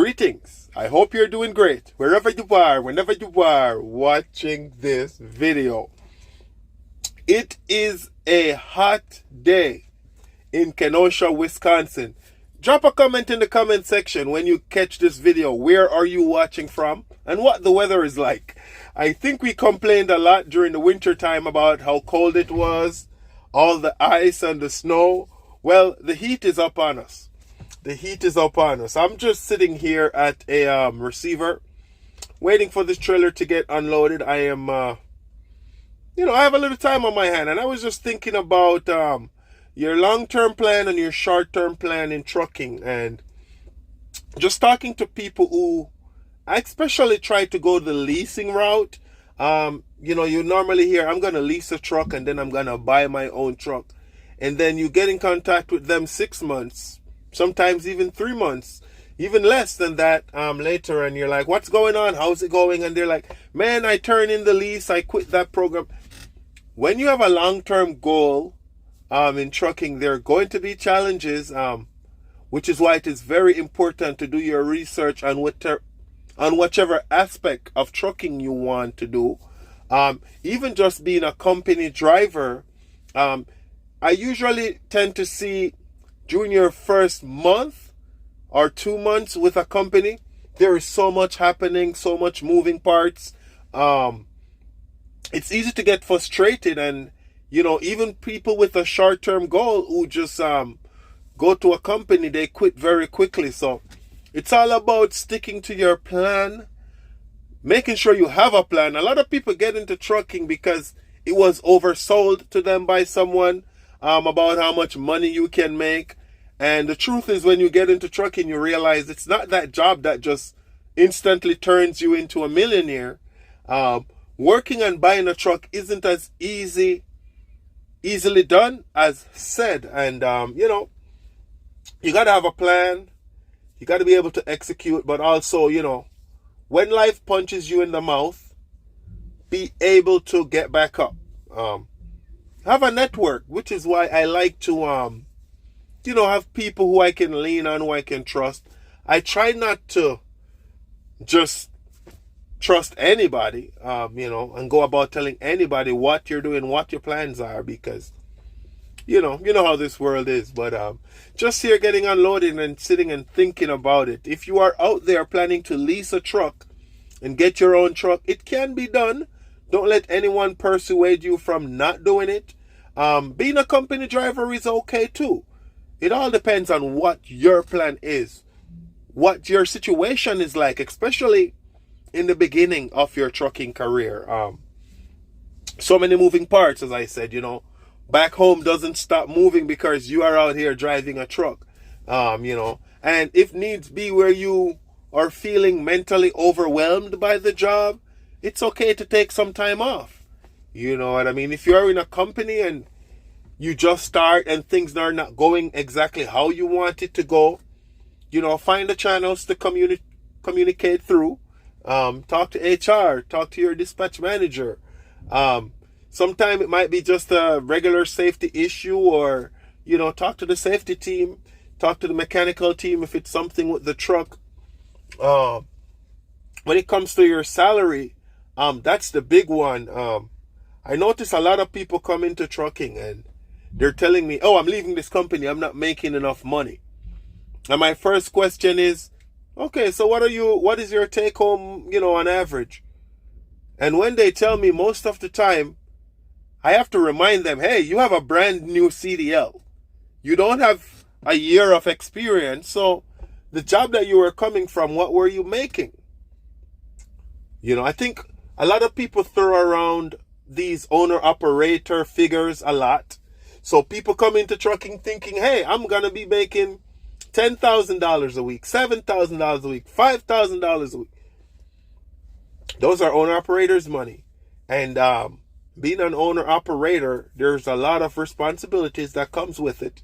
Greetings. I hope you're doing great wherever you are, whenever you are watching this video. It is a hot day in Kenosha, Wisconsin. Drop a comment in the comment section when you catch this video. Where are you watching from and what the weather is like? I think we complained a lot during the winter time about how cold it was, all the ice and the snow. Well, the heat is up on us. The heat is up on us. I'm just sitting here at a receiver waiting for this trailer to get unloaded. I am, I have a little time on my hand, and I was just thinking about your long-term plan and your short-term plan in trucking, and just talking to people who I especially try to go the leasing route. You normally hear, I'm going to lease a truck and then I'm going to buy my own truck. And then you get in contact with them 6 months, sometimes even 3 months, even less than that later. And you're like, what's going on? How's it going? And they're like, man, I turned in the lease. I quit that program. When you have a long-term goal in trucking, there are going to be challenges, which is why it is very important to do your research on whichever aspect of trucking you want to do. Even just being a company driver, I usually tend to see during your first month or 2 months with a company, there is so much happening, so much moving parts. It's easy to get frustrated, and even people with a short-term goal who just go to a company, they quit very quickly. So it's all about sticking to your plan, making sure you have a plan. A lot of people get into trucking because it was oversold to them by someone about how much money you can make. And the truth is, when you get into trucking, you realize it's not that job that just instantly turns you into a millionaire. Working and buying a truck isn't as easily done as said. And, you got to have a plan. You got to be able to execute. But also, when life punches you in the mouth, be able to get back up. Have a network, which is why I like to, have people who I can lean on, who I can trust. I try not to just trust anybody, and go about telling anybody what you're doing, what your plans are, because, you know how this world is. But just here getting unloaded and sitting and thinking about it. If you are out there planning to lease a truck and get your own truck, it can be done. Don't let anyone persuade you from not doing it. Being a company driver is okay too. It all depends on what your plan is, what your situation is like, especially in the beginning of your trucking career. So many moving parts, as I said, back home doesn't stop moving because you are out here driving a truck, and if needs be where you are feeling mentally overwhelmed by the job, it's okay to take some time off. You know what I mean? If you're in a company and you just start and things are not going exactly how you want it to go, find the channels to communicate through. Talk to HR, talk to your dispatch manager. Sometimes it might be just a regular safety issue, or, talk to the safety team, talk to the mechanical team if it's something with the truck. When it comes to your salary, that's the big one. I notice a lot of people come into trucking and they're telling me, oh, I'm leaving this company, I'm not making enough money. And my first question is, okay, so what is your take home, on average? And when they tell me, most of the time, I have to remind them, hey, you have a brand new CDL. You don't have a year of experience. So the job that you were coming from, what were you making? I think a lot of people throw around these owner-operator figures a lot. So people come into trucking thinking, hey, I'm going to be making $10,000 a week, $7,000 a week, $5,000 a week. Those are owner-operators' money. And being an owner-operator, there's a lot of responsibilities that comes with it.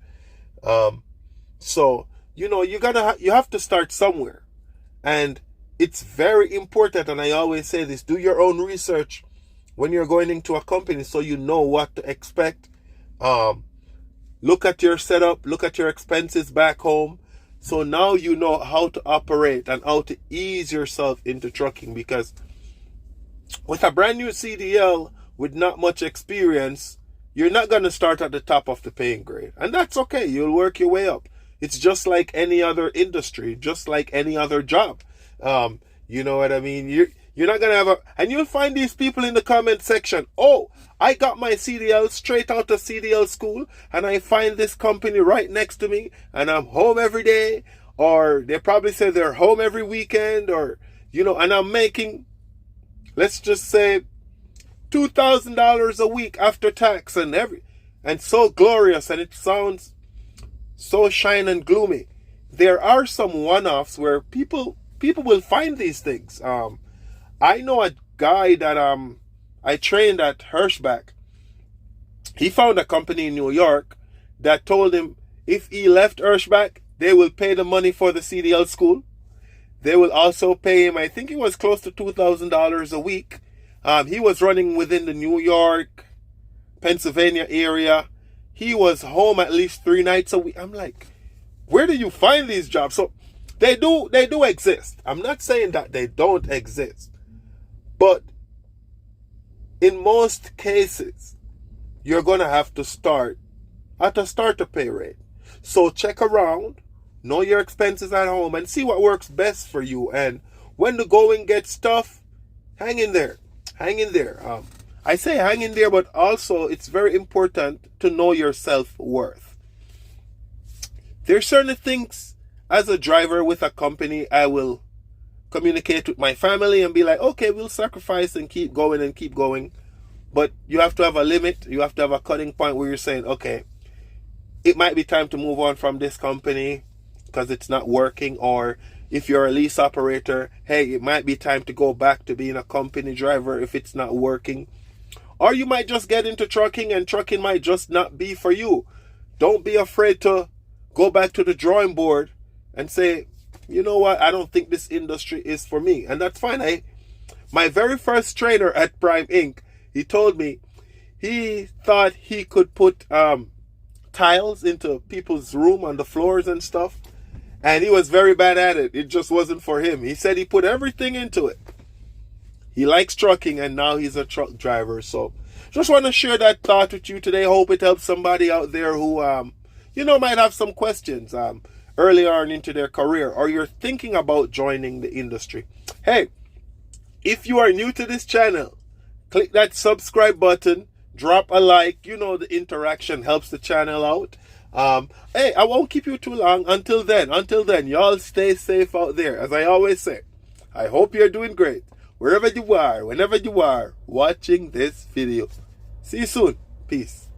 So, you have to start somewhere. And it's very important, and I always say this, do your own research when you're going into a company so you know what to expect. Look at your setup, look at your expenses back home. So now you know how to operate and how to ease yourself into trucking, because with a brand new CDL with not much experience, you're not going to start at the top of the paying grade. And that's okay. You'll work your way up. It's just like any other industry, just like any other job. You know what I mean? You're not going to have a... And you'll find these people in the comment section. Oh, I got my CDL straight out of CDL school, and I find this company right next to me, and I'm home every day. Or they probably say they're home every weekend, or, you know, and I'm making, let's just say, $2,000 a week after tax and so glorious, and it sounds so shine and gloomy. There are some one-offs where people will find these things. I know a guy that I trained at Hirschbach. He found a company in New York that told him if he left Hirschbach, they will pay the money for the CDL school. They will also pay him, I think it was close to $2,000 a week. He was running within the New York, Pennsylvania area. He was home at least 3 nights a week. I'm like, where do you find these jobs? So they do exist. I'm not saying that they don't exist. But in most cases, you're going to have to start at a starter pay rate. So check around, know your expenses at home, and see what works best for you. And when the going gets tough, hang in there. Hang in there. I say hang in there, but also it's very important to know your self-worth. There's certain things as a driver with a company I will communicate with my family and be like, okay, we'll sacrifice and keep going and keep going. But you have to have a limit. You have to have a cutting point where you're saying, okay, it might be time to move on from this company because it's not working. Or if you're a lease operator, hey, it might be time to go back to being a company driver if it's not working. Or you might just get into trucking and trucking might just not be for you. Don't be afraid to go back to the drawing board and say, you know what, I don't think this industry is for me. And that's fine. My very first trainer at Prime Inc., he told me he thought he could put tiles into people's room on the floors and stuff. And he was very bad at it. It just wasn't for him. He said he put everything into it. He likes trucking, and now he's a truck driver. So just want to share that thought with you today. Hope it helps somebody out there who, might have some questions early on into their career, or you're thinking about joining the industry. Hey, if you are new to this channel, click that subscribe button, drop a like. You know, the interaction helps the channel out. Hey, I won't keep you too long. Until then, y'all stay safe out there. As I always say, I hope you're doing great wherever you are, whenever you are watching this video. See you soon. Peace.